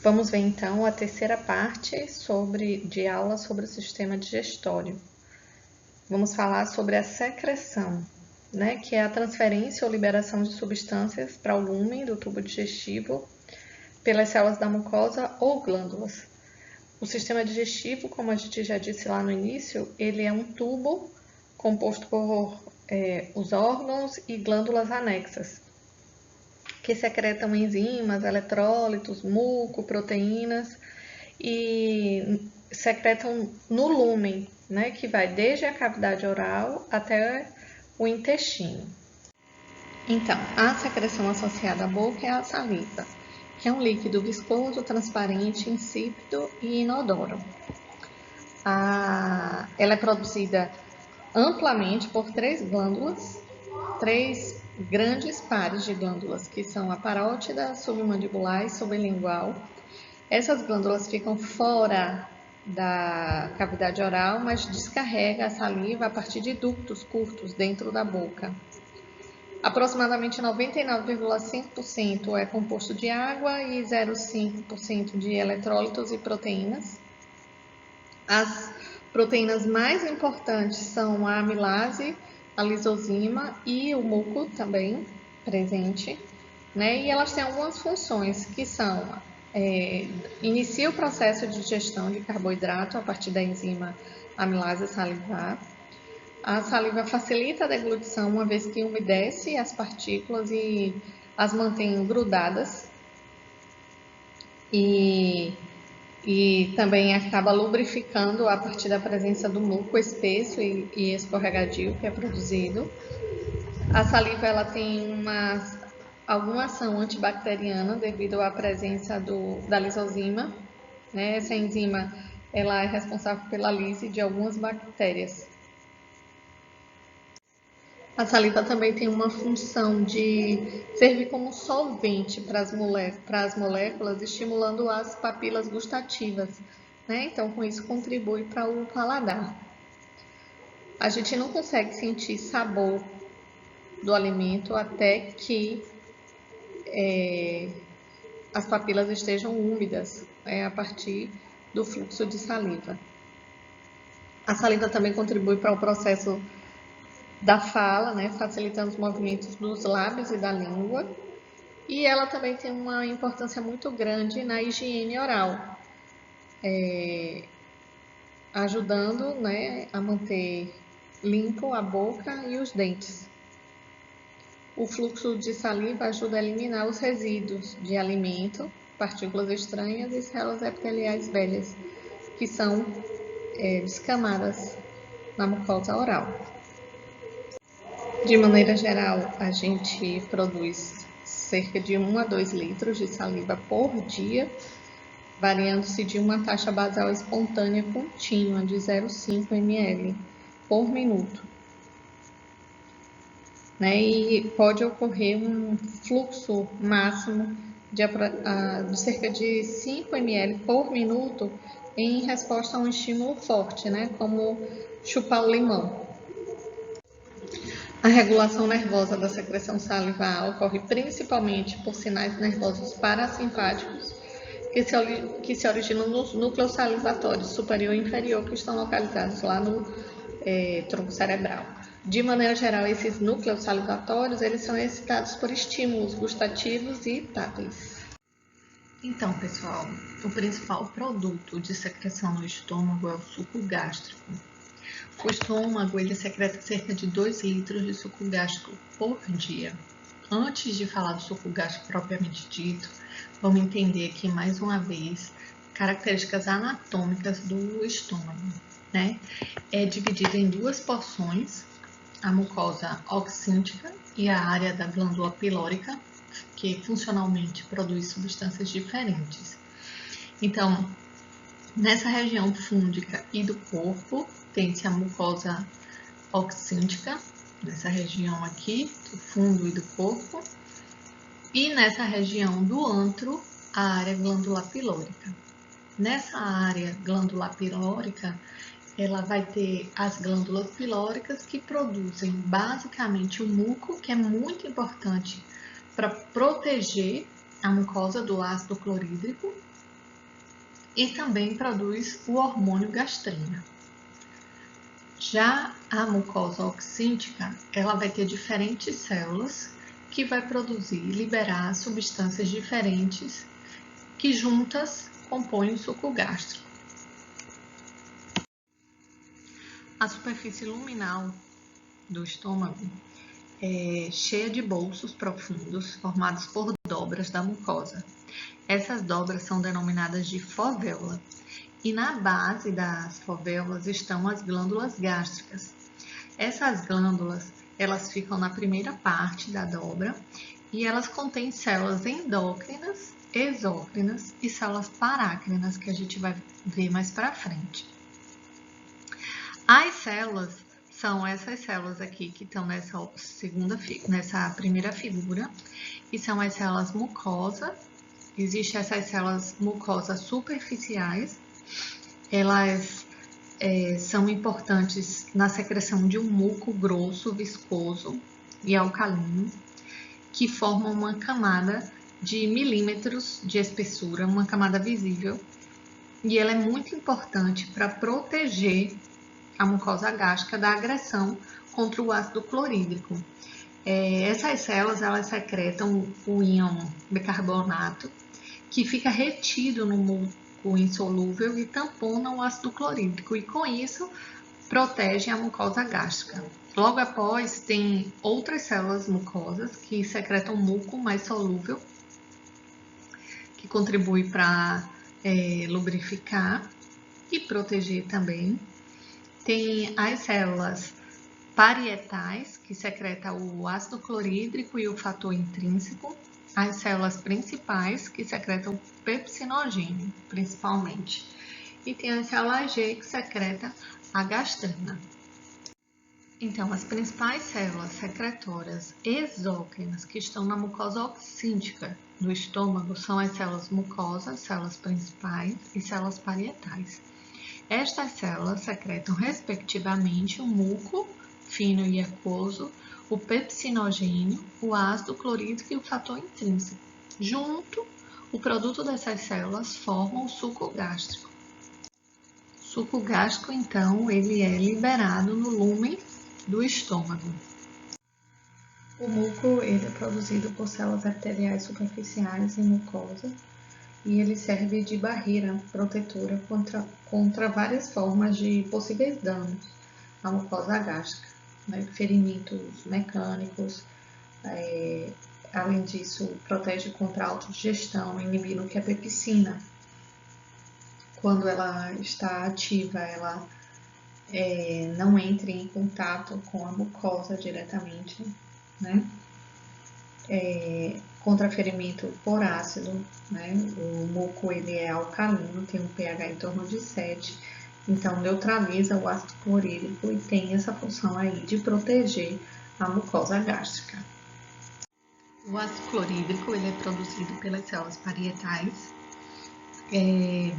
Vamos ver então a terceira parte de aula sobre o sistema digestório. Vamos falar sobre a secreção, né, que é a transferência ou liberação de substâncias para o lúmen do tubo digestivo pelas células da mucosa ou glândulas. O sistema digestivo, como a gente já disse lá no início, ele é um tubo composto por os órgãos e glândulas anexas, que secretam enzimas, eletrólitos, muco, proteínas e secretam no lúmen, né, que vai desde a cavidade oral até o intestino. Então, a secreção associada à boca é a saliva, que é um líquido viscoso, transparente, insípido e inodoro. Ela é produzida amplamente por três glândulas, três grandes pares de glândulas, que são a parótida, submandibular e sublingual. Essas glândulas ficam fora da cavidade oral, mas descarrega a saliva a partir de ductos curtos dentro da boca. Aproximadamente 99,5% é composto de água e 0,5% de eletrólitos e proteínas. As proteínas mais importantes são a amilase, a lisozima e o muco também presente, né? E elas têm algumas funções que são inicia o processo de digestão de carboidrato a partir da enzima amilase salivar. A saliva facilita a deglutição, uma vez que umedece as partículas e as mantém grudadas. E também acaba lubrificando a partir da presença do muco espesso e escorregadio que é produzido. A saliva ela tem alguma ação antibacteriana devido à presença da lisozima, né? Essa enzima ela é responsável pela lise de algumas bactérias. A saliva também tem uma função de servir como solvente para as moléculas, estimulando as papilas gustativas, né? Então, com isso, contribui para o paladar. A gente não consegue sentir sabor do alimento até que as papilas estejam úmidas, a partir do fluxo de saliva. A saliva também contribui para o processo da fala, né, facilitando os movimentos dos lábios e da língua. E ela também tem uma importância muito grande na higiene oral, ajudando, né, a manter limpo a boca e os dentes. O fluxo de saliva ajuda a eliminar os resíduos de alimento, partículas estranhas e células epiteliais velhas, que são descamadas na mucosa oral. De maneira geral, a gente produz cerca de 1 a 2 litros de saliva por dia, variando-se de uma taxa basal espontânea contínua de 0,5 ml por minuto. Né? E pode ocorrer um fluxo máximo de cerca de 5 ml por minuto em resposta a um estímulo forte, né? Como chupar o limão. A regulação nervosa da secreção salivar ocorre principalmente por sinais nervosos parasimpáticos que se originam nos núcleos salivatórios superior e inferior, que estão localizados lá no tronco cerebral. De maneira geral, esses núcleos salivatórios eles são excitados por estímulos gustativos e táteis. Então, pessoal, o principal produto de secreção no estômago é o suco gástrico. O estômago ele secreta cerca de 2 litros de suco gástrico por dia. Antes de falar do suco gástrico propriamente dito, vamos entender aqui mais uma vez características anatômicas do estômago, né? É dividido em 2 porções, a mucosa oxíntica e a área da glândula pilórica, que funcionalmente produz substâncias diferentes. Então, nessa região fúndica e do corpo, tem-se a mucosa oxíntica, nessa região aqui, do fundo e do corpo, e nessa região do antro, a área glandular pilórica. Nessa área glandular pilórica, ela vai ter as glândulas pilóricas que produzem basicamente o muco, que é muito importante para proteger a mucosa do ácido clorídrico, e também produz o hormônio gastrina. Já a mucosa oxíntica, ela vai ter diferentes células que vai produzir e liberar substâncias diferentes que juntas compõem o suco gástrico. A superfície luminal do estômago é cheia de bolsos profundos formados por dobras da mucosa. Essas dobras são denominadas de fovéola. E na base das fovéolas estão as glândulas gástricas. Essas glândulas, elas ficam na primeira parte da dobra e elas contêm células endócrinas, exócrinas e células parácrinas, que a gente vai ver mais para frente. As células são essas células aqui que estão nessa primeira figura, e são as células mucosa. Existem essas células mucosas superficiais. Elas são importantes na secreção de um muco grosso, viscoso e alcalino, que formam uma camada de milímetros de espessura, uma camada visível, e ela é muito importante para proteger a mucosa gástrica da agressão contra o ácido clorídrico. Essas células, elas secretam o íon bicarbonato, que fica retido no muco insolúvel e tampona o ácido clorídrico, e com isso protege a mucosa gástrica. Logo após, tem outras células mucosas que secretam muco mais solúvel, que contribui para lubrificar e proteger também. Tem as células parietais, que secretam o ácido clorídrico e o fator intrínseco. As células principais, que secretam pepsinogênio, principalmente. E tem a célula G, que secreta a gastrina. Então, as principais células secretórias exócrinas que estão na mucosa oxíntica do estômago são as células mucosas, células principais e células parietais. Estas células secretam, respectivamente, o muco fino e aquoso, o pepsinogênio, o ácido clorídrico e o fator intrínseco. Junto, o produto dessas células forma o suco gástrico. O suco gástrico, então, ele é liberado no lúmen do estômago. O muco, ele é produzido por células epiteliais superficiais em mucosa e ele serve de barreira protetora contra várias formas de possíveis danos à mucosa gástrica, né? Ferimentos mecânicos. Além disso, protege contra a autodigestão, inibindo que a pepsina, quando ela está ativa, ela não entre em contato com a mucosa diretamente, né? Contra ferimento por ácido, né? O muco, ele é alcalino, tem um pH em torno de 7, então neutraliza o ácido clorídrico e tem essa função aí de proteger a mucosa gástrica. O ácido clorídrico, ele é produzido pelas células parietais. Ele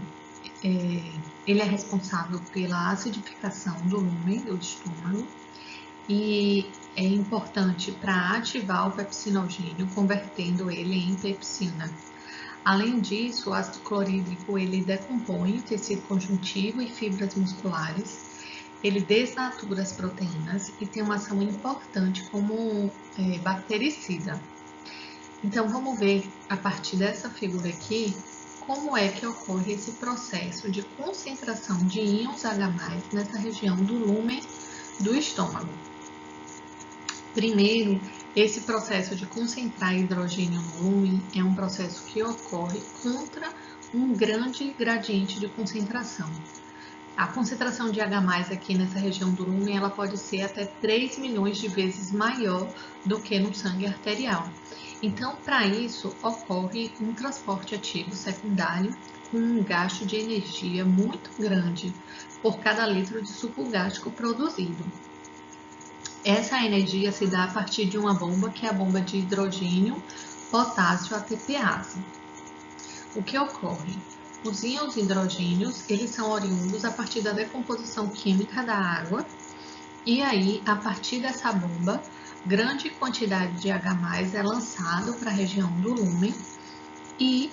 é responsável pela acidificação do lúmen do estômago e é importante para ativar o pepsinogênio, convertendo ele em pepsina. Além disso, o ácido clorídrico, ele decompõe o tecido conjuntivo e fibras musculares, ele desnatura as proteínas e tem uma ação importante como bactericida. Então, vamos ver, a partir dessa figura aqui, como é que ocorre esse processo de concentração de íons H+, nessa região do lúmen do estômago. Primeiro, esse processo de concentrar hidrogênio no lúmen é um processo que ocorre contra um grande gradiente de concentração. A concentração de H+, aqui nessa região do lúmen, ela pode ser até 3 milhões de vezes maior do que no sangue arterial. Então, para isso, ocorre um transporte ativo secundário com um gasto de energia muito grande por cada litro de suco gástrico produzido. Essa energia se dá a partir de uma bomba, que é a bomba de hidrogênio, potássio ATPase. O que ocorre? Os íons hidrogênios, eles são oriundos a partir da decomposição química da água, e aí, a partir dessa bomba, grande quantidade de H+ é lançado para a região do lúmen, e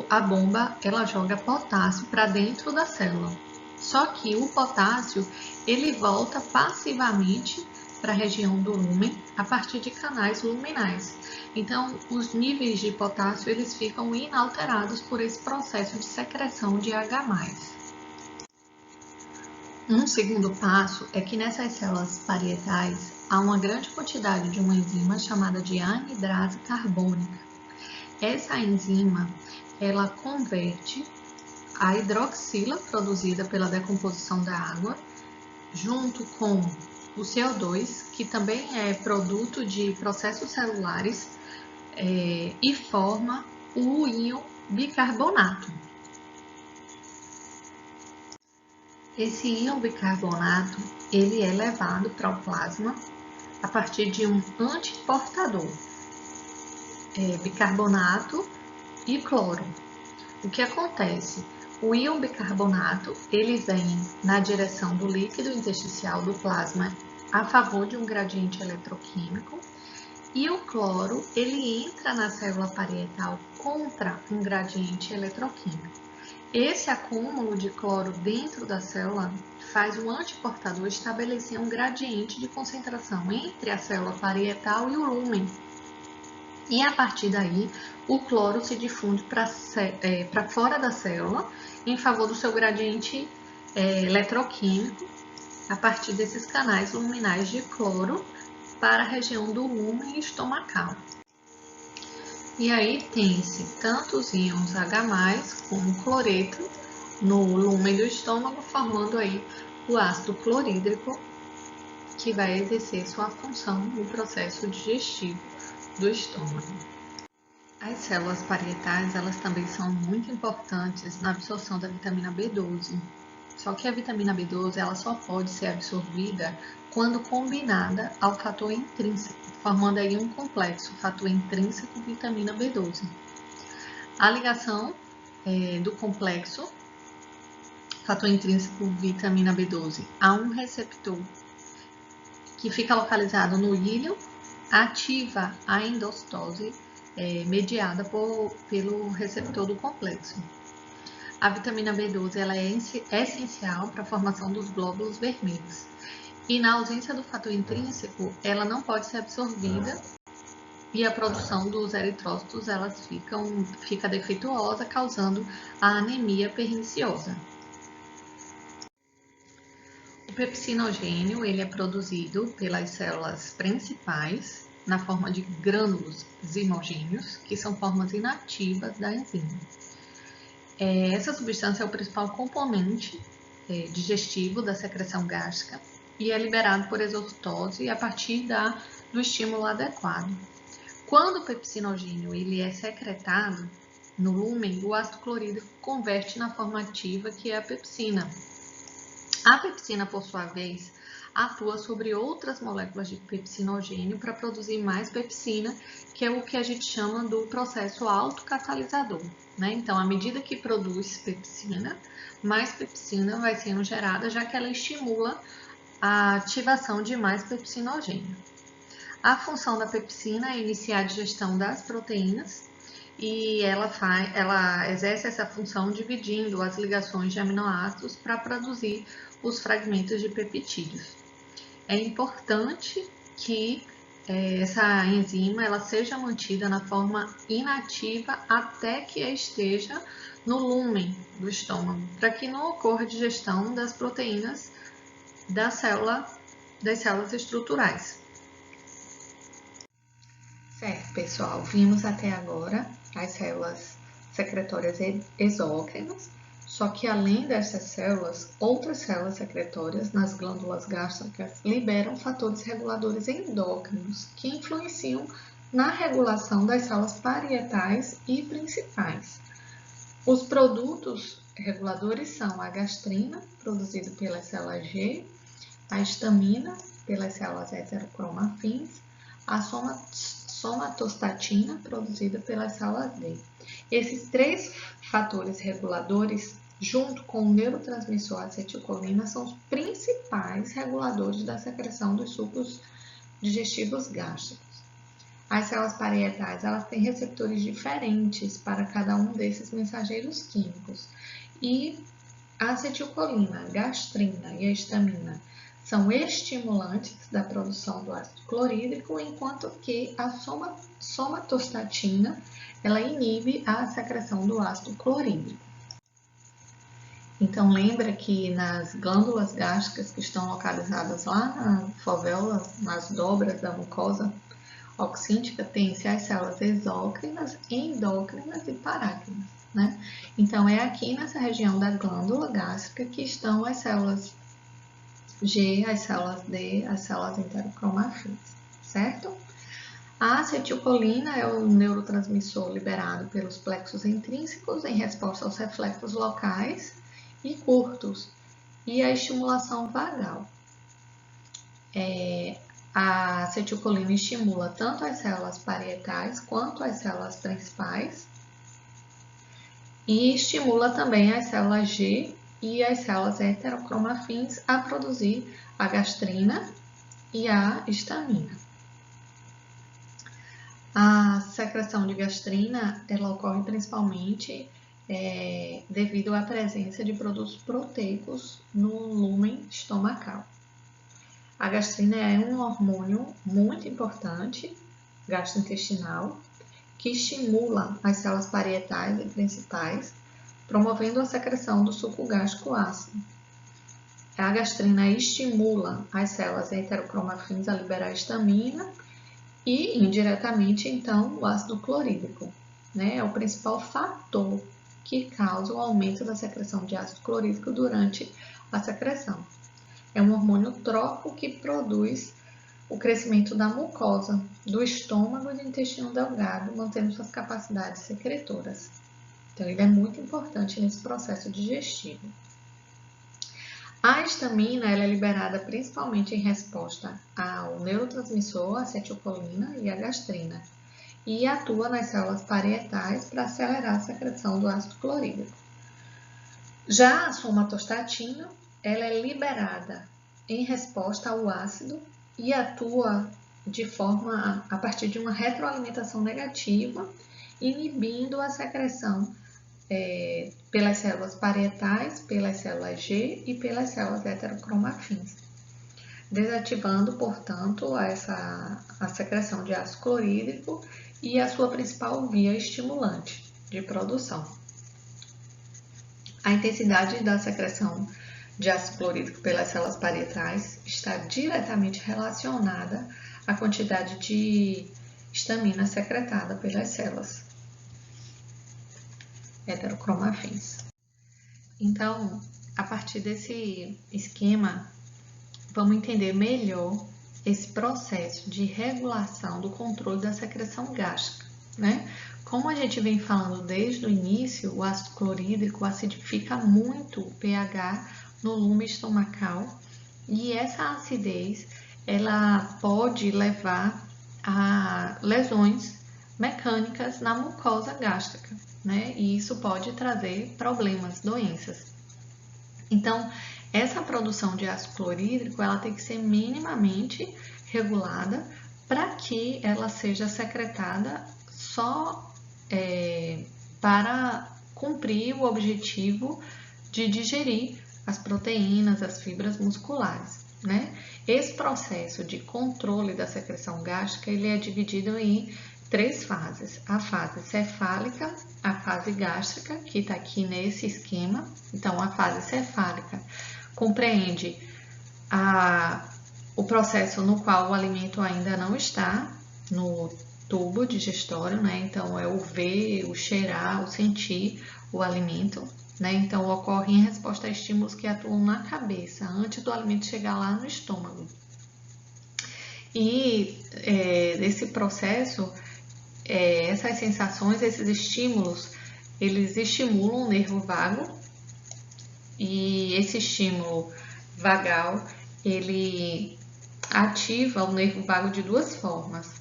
a bomba ela joga potássio para dentro da célula. Só que o potássio ele volta passivamente para a região do lúmen a partir de canais luminais. Então, os níveis de potássio eles ficam inalterados por esse processo de secreção de H+. Um segundo passo é que nessas células parietais há uma grande quantidade de uma enzima chamada de anidrase carbônica. Essa enzima ela converte a hidroxila produzida pela decomposição da água junto com o CO2, que também é produto de processos celulares, e forma o íon bicarbonato. Esse íon bicarbonato ele é levado para o plasma a partir de um antiportador, bicarbonato e cloro. O que acontece? O íon bicarbonato ele vem na direção do líquido intersticial do plasma a favor de um gradiente eletroquímico e o cloro ele entra na célula parietal contra um gradiente eletroquímico. Esse acúmulo de cloro dentro da célula faz o antiportador estabelecer um gradiente de concentração entre a célula parietal e o lúmen. E a partir daí, o cloro se difunde para fora da célula em favor do seu gradiente eletroquímico a partir desses canais luminais de cloro para a região do lúmen estomacal. E aí tem-se tanto os íons H+, como cloreto no lúmen do estômago, formando aí o ácido clorídrico, que vai exercer sua função no processo digestivo do estômago. As células parietais, elas também são muito importantes na absorção da vitamina B12. Só que a vitamina B12, ela só pode ser absorvida quando combinada ao fator intrínseco, formando aí um complexo, fator intrínseco vitamina B12. A ligação do complexo, fator intrínseco vitamina B12, a um receptor que fica localizado no íleo, ativa a endostose mediada pelo receptor do complexo. A vitamina B12 ela é essencial para a formação dos glóbulos vermelhos. E na ausência do fator intrínseco, ela não pode ser absorvida e a produção dos eritrócitos fica defeituosa, causando a anemia perniciosa. O pepsinogênio ele é produzido pelas células principais na forma de grânulos zimogênios, que são formas inativas da enzima. Essa substância é o principal componente digestivo da secreção gástrica e é liberado por exocitose a partir do estímulo adequado. Quando o pepsinogênio ele é secretado no lúmen, o ácido clorídrico converte na forma ativa, que é a pepsina. A pepsina, por sua vez, atua sobre outras moléculas de pepsinogênio para produzir mais pepsina, que é o que a gente chama do processo autocatalisador. Então, à medida que produz pepsina, mais pepsina vai sendo gerada, já que ela estimula a ativação de mais pepsinogênio. A função da pepsina é iniciar a digestão das proteínas e ela exerce essa função dividindo as ligações de aminoácidos para produzir os fragmentos de peptídeos. É importante que essa enzima ela seja mantida na forma inativa até que esteja no lúmen do estômago, para que não ocorra digestão das proteínas das células estruturais. Certo, pessoal, vimos até agora as células secretórias exócrinas, só que além dessas células, outras células secretórias nas glândulas gástricas liberam fatores reguladores endócrinos que influenciam na regulação das células parietais e principais. Os produtos reguladores são a gastrina, produzida pelas células G, a histamina, pelas células heterocromafins, a somatostatina, produzida pelas células D. Esses três fatores reguladores, junto com o neurotransmissor acetilcolina, são os principais reguladores da secreção dos sucos digestivos gástricos. as células parietais, elas têm receptores diferentes para cada um desses mensageiros químicos. E a acetilcolina, a gastrina e a histamina são estimulantes da produção do ácido clorídrico, enquanto que a somatostatina, ela inibe a secreção do ácido clorídrico. Então, lembra que nas glândulas gástricas que estão localizadas lá na fovéola, nas dobras da mucosa oxíntica, tem-se as células exócrinas, endócrinas e parácrinas, né? Então, é aqui nessa região da glândula gástrica que estão as células G, as células D, as células enterocromafins, certo? A acetilcolina é o neurotransmissor liberado pelos plexos intrínsecos em resposta aos reflexos locais e curtos e a estimulação vagal. A acetilcolina estimula tanto as células parietais quanto as células principais e estimula também as células G e as células heterocromafins a produzir a gastrina e a histamina. A secreção de gastrina ela ocorre principalmente devido à presença de produtos proteicos no lúmen estomacal. A gastrina é um hormônio muito importante, gastrointestinal, que estimula as células parietais e principais, promovendo a secreção do suco gástrico ácido. A gastrina estimula as células heterocromafins a liberar histamina e, indiretamente, então, o ácido clorídrico, né? É o principal fator que causa o aumento da secreção de ácido clorídrico durante a secreção. É um hormônio trófico que produz o crescimento da mucosa, do estômago e do intestino delgado, mantendo suas capacidades secretoras. Então, ele é muito importante nesse processo digestivo. A histamina ela é liberada principalmente em resposta ao neurotransmissor, a acetilcolina e a gastrina, e atua nas células parietais para acelerar a secreção do ácido clorídrico. Já a somatostatina ela é liberada em resposta ao ácido e atua a partir de uma retroalimentação negativa, inibindo a secreção pelas células parietais, pelas células G e pelas células heterocromafins, desativando, portanto, a secreção de ácido clorídrico e a sua principal via estimulante de produção. A intensidade da secreção de ácido clorídrico pelas células parietais está diretamente relacionada à quantidade de histamina secretada pelas células heterocromafins. Então, a partir desse esquema, vamos entender melhor esse processo de regulação do controle da secreção gástrica, né? Como a gente vem falando desde o início, o ácido clorídrico acidifica muito o pH no lume estomacal e essa acidez ela pode levar a lesões mecânicas na mucosa gástrica, né? E isso pode trazer problemas, doenças. Então, essa produção de ácido clorídrico ela tem que ser minimamente regulada para que ela seja secretada só para cumprir o objetivo de digerir as proteínas, as fibras musculares, né? Esse processo de controle da secreção gástrica ele é dividido em 3 fases. A fase cefálica, a fase gástrica, que está aqui nesse esquema. Então, a fase cefálica compreende o processo no qual o alimento ainda não está no tubo digestório, né? Então, é o ver, o cheirar, o sentir o alimento, né? Então, ocorre em resposta a estímulos que atuam na cabeça, antes do alimento chegar lá no estômago. E nesse processo, essas sensações, esses estímulos, eles estimulam o nervo vago e esse estímulo vagal, ele ativa o nervo vago de 2 formas.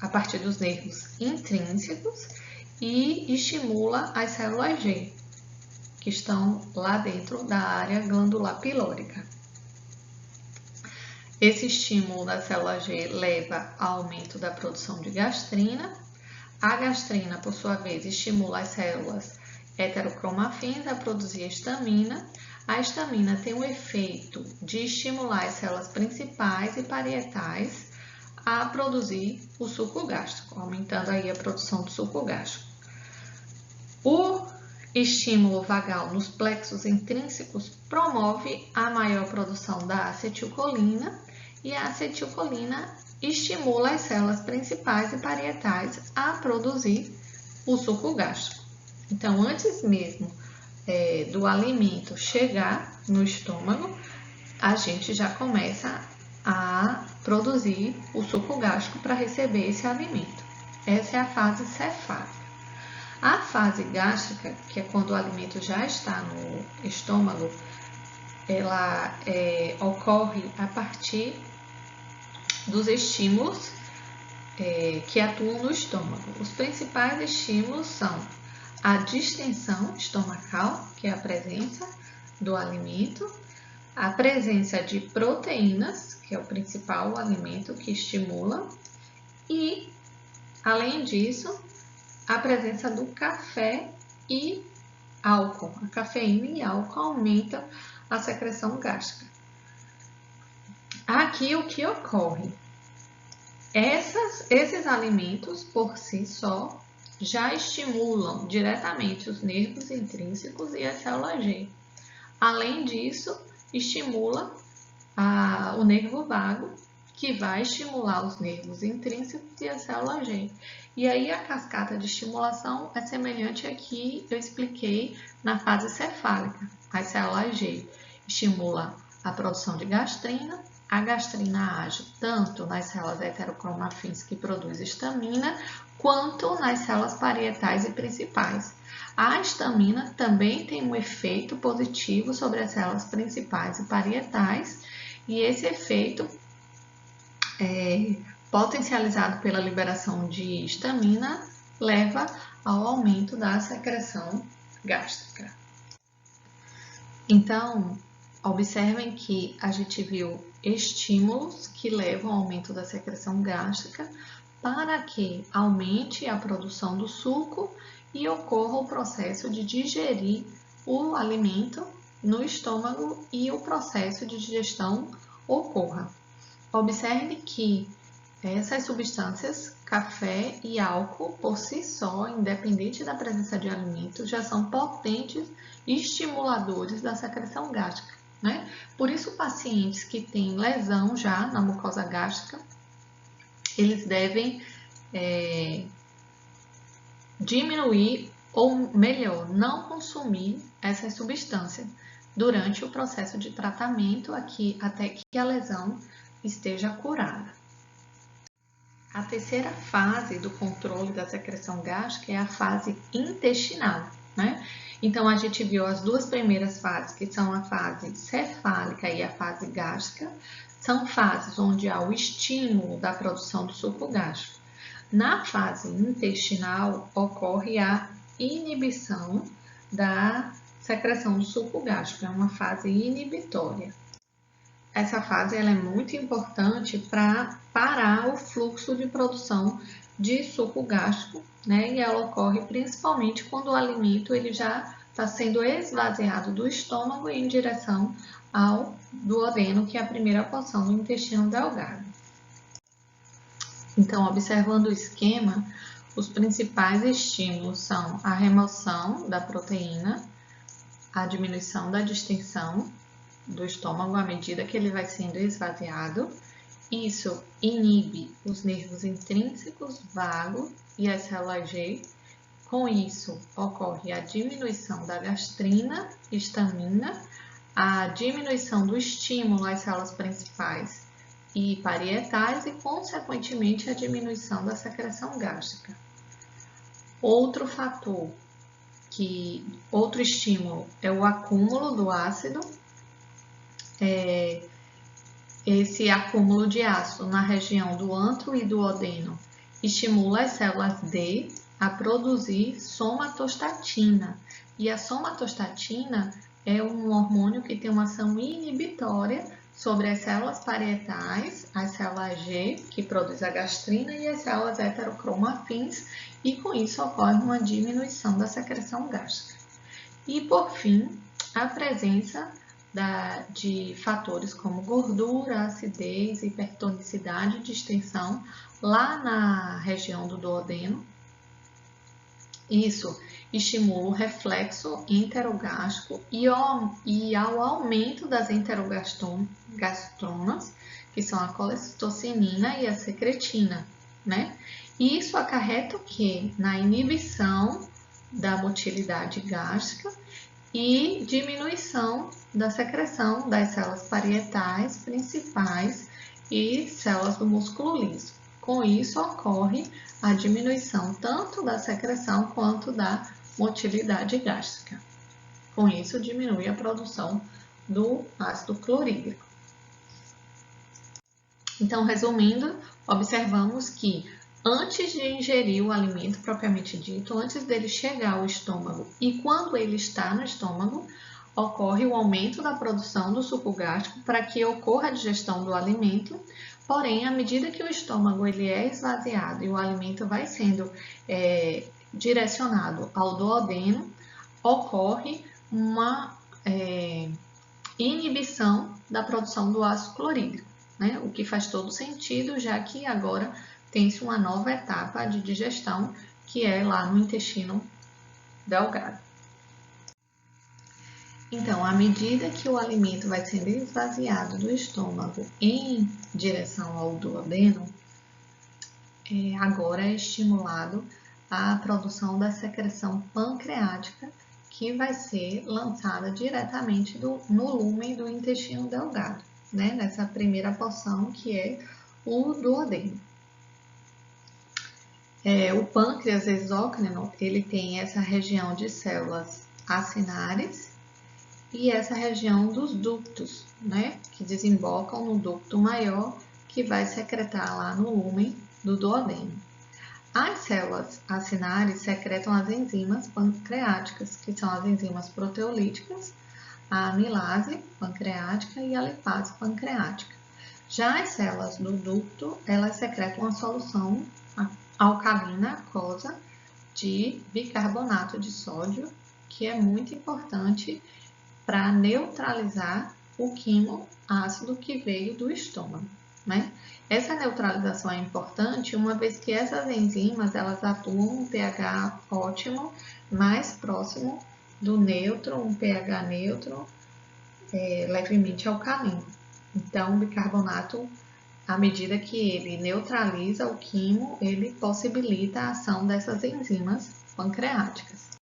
A partir dos nervos intrínsecos e estimula as células G, que estão lá dentro da área glandular pilórica. Esse estímulo da célula G leva ao aumento da produção de gastrina. A gastrina, por sua vez, estimula as células heterocromafins a produzir histamina. A histamina tem o efeito de estimular as células principais e parietais a produzir o suco gástrico, aumentando aí a produção do suco gástrico. O estímulo vagal nos plexos intrínsecos promove a maior produção da acetilcolina e a acetilcolina estimula as células principais e parietais a produzir o suco gástrico. Então, antes mesmo do alimento chegar no estômago, a gente já começa a produzir o suco gástrico para receber esse alimento. Essa é a fase cefálica. A fase gástrica, que é quando o alimento já está no estômago, ela ocorre a partir dos estímulos que atuam no estômago. Os principais estímulos são a distensão estomacal, que é a presença do alimento, a presença de proteínas, que é o principal alimento que estimula, e, além disso, a presença do café e álcool. A cafeína e álcool aumentam a secreção gástrica. Aqui o que ocorre? Esses alimentos, por si só, já estimulam diretamente os nervos intrínsecos e a célula G. Além disso, estimula o nervo vago, que vai estimular os nervos intrínsecos e a célula G. E aí a cascata de estimulação é semelhante a que eu expliquei na fase cefálica. A célula G estimula a produção de gastrina, a gastrina age tanto nas células heterocromafins que produzem histamina, quanto nas células parietais e principais. A histamina também tem um efeito positivo sobre as células principais e parietais, e esse efeito potencializado pela liberação de histamina leva ao aumento da secreção gástrica. Então, observem que a gente viu estímulos que levam ao aumento da secreção gástrica para que aumente a produção do suco e ocorra o processo de digerir o alimento no estômago e o processo de digestão ocorra. Observe que essas substâncias, café e álcool, por si só, independente da presença de alimento, já são potentes estimuladores da secreção gástrica, né? Por isso, pacientes que têm lesão já na mucosa gástrica, eles devem diminuir ou, melhor, não consumir essas substâncias durante o processo de tratamento até que a lesão esteja curada. A terceira fase do controle da secreção gástrica é a fase intestinal, né? Então, a gente viu as duas primeiras fases, que são a fase cefálica e a fase gástrica, são fases onde há o estímulo da produção do suco gástrico. Na fase intestinal, ocorre a inibição da secreção do suco gástrico, é uma fase inibitória. Essa fase ela é muito importante para parar o fluxo de produção de suco gástrico, né? E ela ocorre principalmente quando o alimento ele já está sendo esvaziado do estômago em direção ao duodeno, que é a primeira porção do intestino delgado. Então, observando o esquema, os principais estímulos são a remoção da proteína, a diminuição da distensão do estômago à medida que ele vai sendo esvaziado. Isso inibe os nervos intrínsecos vagos e as células G. Com isso, ocorre a diminuição da gastrina, histamina, a diminuição do estímulo às células principais e parietais e, consequentemente, a diminuição da secreção gástrica. Outro estímulo é o acúmulo do ácido. Esse acúmulo de ácido na região do antro e do duodeno estimula as células D a produzir somatostatina. E a somatostatina é um hormônio que tem uma ação inibitória sobre as células parietais, as células G, que produz a gastrina, e as células heterocromafins, e com isso ocorre uma diminuição da secreção gástrica. E, por fim, a presença de fatores como gordura, acidez, hipertonicidade e distensão lá na região do duodeno. Isso estimula o reflexo enterogástrico e ao aumento das enterogastronas, que são a colecistocinina e a secretina, né? Isso acarreta o quê? Na inibição da motilidade gástrica e diminuição da secreção das células parietais principais e células do músculo liso. Com isso, ocorre a diminuição tanto da secreção quanto da motilidade gástrica. Com isso, diminui a produção do ácido clorídrico. Então, resumindo, observamos que antes de ingerir o alimento propriamente dito, antes dele chegar ao estômago e quando ele está no estômago, ocorre o aumento da produção do suco gástrico para que ocorra a digestão do alimento. Porém, à medida que o estômago ele é esvaziado e o alimento vai sendo direcionado ao duodeno, ocorre uma inibição da produção do ácido clorídrico, né? O que faz todo sentido, já que agora tem-se uma nova etapa de digestão, que é lá no intestino delgado. Então, à medida que o alimento vai sendo esvaziado do estômago em direção ao duodeno, agora é estimulado a produção da secreção pancreática, que vai ser lançada diretamente no lúmen do intestino delgado, né? Nessa primeira porção que é o duodeno. O pâncreas exócrino, ele tem essa região de células acinares e essa região dos ductos, né, que desembocam no ducto maior, que vai secretar lá no lúmen do duodeno. As células acinares secretam as enzimas pancreáticas, que são as enzimas proteolíticas, a amilase pancreática e a lipase pancreática. Já as células do ducto, elas secretam a solução alcalina aquosa de bicarbonato de sódio, que é muito importante para neutralizar o quimoácido que veio do estômago, né? Essa neutralização é importante uma vez que essas enzimas elas atuam um pH ótimo, mais próximo do neutro, um pH neutro, levemente alcalino. Então, o bicarbonato, à medida que ele neutraliza o quimo, ele possibilita a ação dessas enzimas pancreáticas.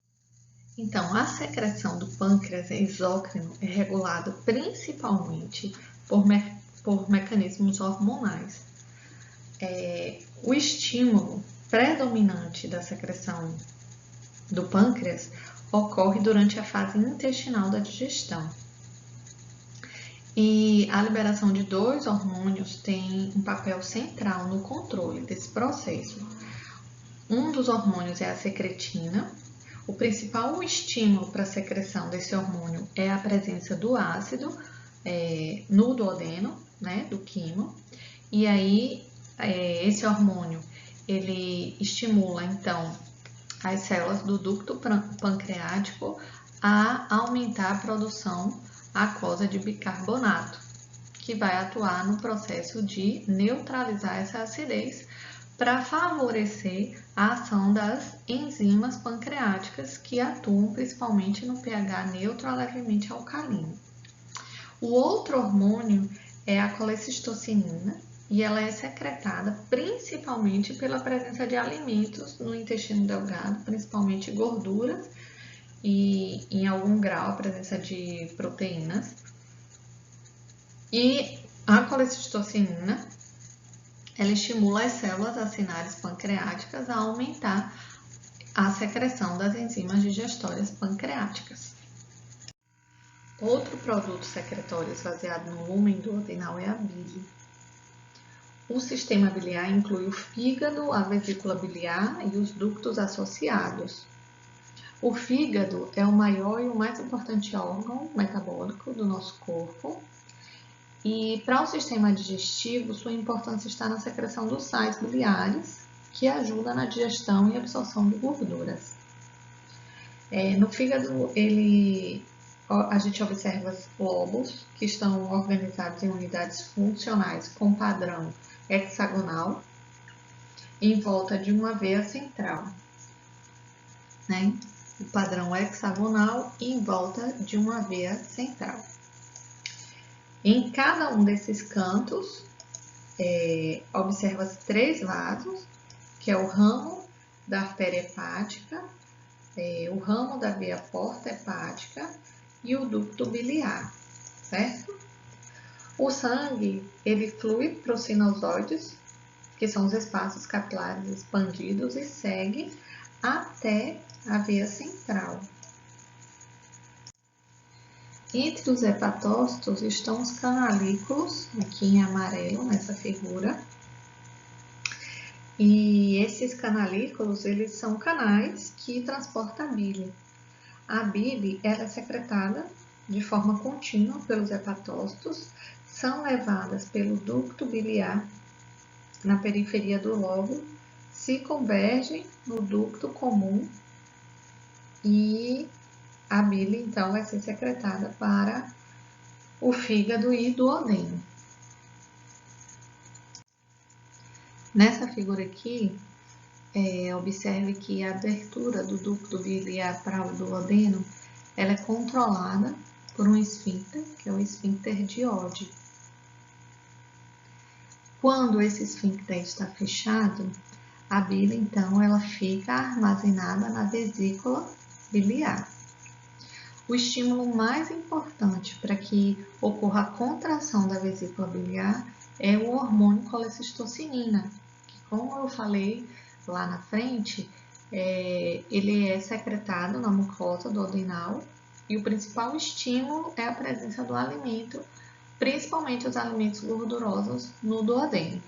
Então, a secreção do pâncreas exócrino é regulada principalmente por mecanismos hormonais. O estímulo predominante da secreção do pâncreas ocorre durante a fase intestinal da digestão. E a liberação de dois hormônios tem um papel central no controle desse processo. Um dos hormônios é a secretina. O principal estímulo para a secreção desse hormônio é a presença do ácido no duodeno, né, do quimo. E aí, esse hormônio, ele estimula, então, as células do ducto pancreático a aumentar a produção aquosa de bicarbonato, que vai atuar no processo de neutralizar essa acidez para favorecer a ação das enzimas pancreáticas que atuam principalmente no pH neutro a levemente alcalino. O outro hormônio é a colecistocinina e ela é secretada principalmente pela presença de alimentos no intestino delgado, principalmente gorduras e, em algum grau, a presença de proteínas. E a colecistocinina, ela estimula as células acinares pancreáticas a aumentar a secreção das enzimas digestórias pancreáticas. Outro produto secretório esvaziado no lúmen duodenal é a bile. O sistema biliar inclui o fígado, a vesícula biliar e os ductos associados. O fígado é o maior e o mais importante órgão metabólico do nosso corpo E para o sistema digestivo, sua importância está na secreção dos sais biliares, que ajuda na digestão e absorção de gorduras. No fígado, a gente observa os lobos, que estão organizados em unidades funcionais com padrão hexagonal, em volta de uma veia central. Né? O padrão hexagonal em volta de uma veia central. Em cada um desses cantos, observa-se 3 vasos, que é o ramo da artéria hepática, o ramo da veia porta hepática e o ducto biliar, certo? O sangue, ele flui para os sinusoides, que são os espaços capilares expandidos, e segue até a veia central. Entre os hepatócitos estão os canalículos, aqui em amarelo nessa figura. E esses canalículos, eles são canais que transportam a bile. A bile ela é secretada de forma contínua pelos hepatócitos, são levadas pelo ducto biliar na periferia do lóbulo, se convergem no ducto comum e a bile, então, vai ser secretada para o fígado e duodeno. Nessa figura aqui, observe que a abertura do ducto biliar para o duodeno, ela é controlada por um esfíncter, que é o esfíncter de Oddi. Quando esse esfíncter está fechado, a bile, então, ela fica armazenada na vesícula biliar. O estímulo mais importante para que ocorra a contração da vesícula biliar é o hormônio colecistocinina, que, como eu falei lá na frente, ele é secretado na mucosa duodenal e o principal estímulo é a presença do alimento, principalmente os alimentos gordurosos no duodeno.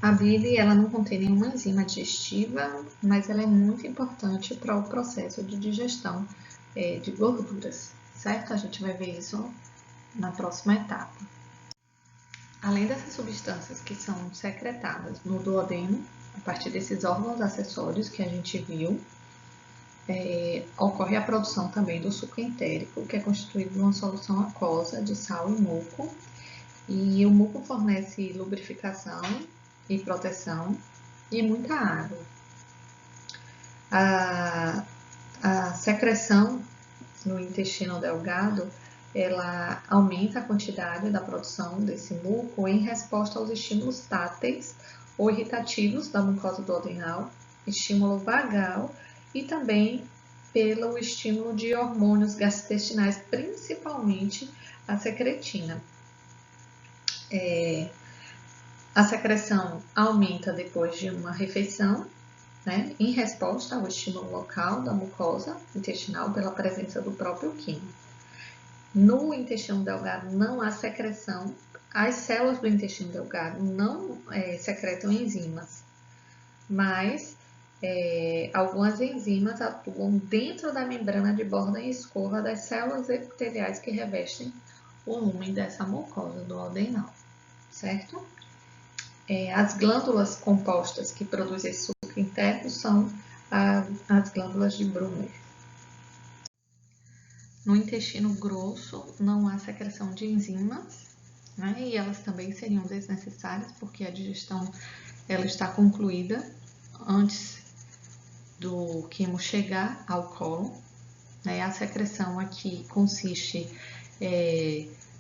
A bile ela não contém nenhuma enzima digestiva, mas ela é muito importante para o processo de digestão de gorduras, certo? A gente vai ver isso na próxima etapa. Além dessas substâncias que são secretadas no duodeno, a partir desses órgãos acessórios que a gente viu, ocorre a produção também do suco entérico, que é constituído de uma solução aquosa de sal e muco, e o muco fornece lubrificação e proteção e muita água. A secreção no intestino delgado, ela aumenta a quantidade da produção desse muco em resposta aos estímulos táteis ou irritativos da mucosa duodenal, estímulo vagal e também pelo estímulo de hormônios gastrointestinais, principalmente a secretina. A secreção aumenta depois de uma refeição, né, em resposta ao estímulo local da mucosa intestinal pela presença do próprio quimo. No intestino delgado não há secreção, as células do intestino delgado não secretam enzimas, mas algumas enzimas atuam dentro da membrana de borda e escova das células epiteliais que revestem o lumen dessa mucosa duodenal, certo? As glândulas compostas que produzem esse suco entérico são as glândulas de Brunner. No intestino grosso não há secreção de enzimas, né, e elas também seriam desnecessárias porque a digestão ela está concluída antes do quimo chegar ao cólon. Né, a secreção aqui consiste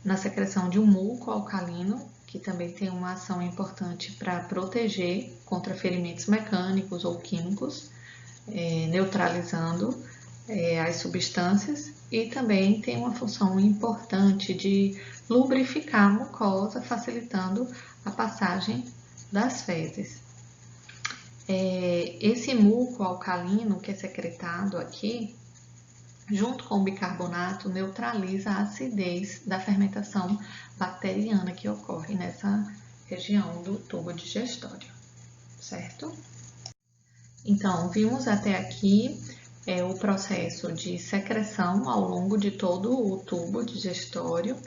na secreção de um muco alcalino, que também tem uma ação importante para proteger contra ferimentos mecânicos ou químicos, neutralizando as substâncias, e também tem uma função importante de lubrificar a mucosa, facilitando a passagem das fezes. Esse muco alcalino que é secretado aqui, junto com o bicarbonato, neutraliza a acidez da fermentação bacteriana que ocorre nessa região do tubo digestório, certo? Então, vimos até aqui é o processo de secreção ao longo de todo o tubo digestório,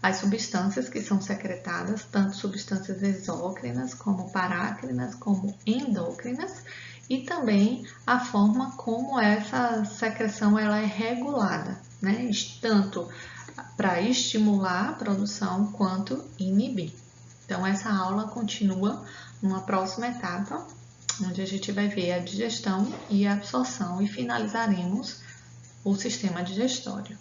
as substâncias que são secretadas, tanto substâncias exócrinas, como parácrinas, como endócrinas, e também a forma como essa secreção ela é regulada, né? Tanto para estimular a produção quanto inibir. Então, essa aula continua numa próxima etapa, onde a gente vai ver a digestão e a absorção e finalizaremos o sistema digestório.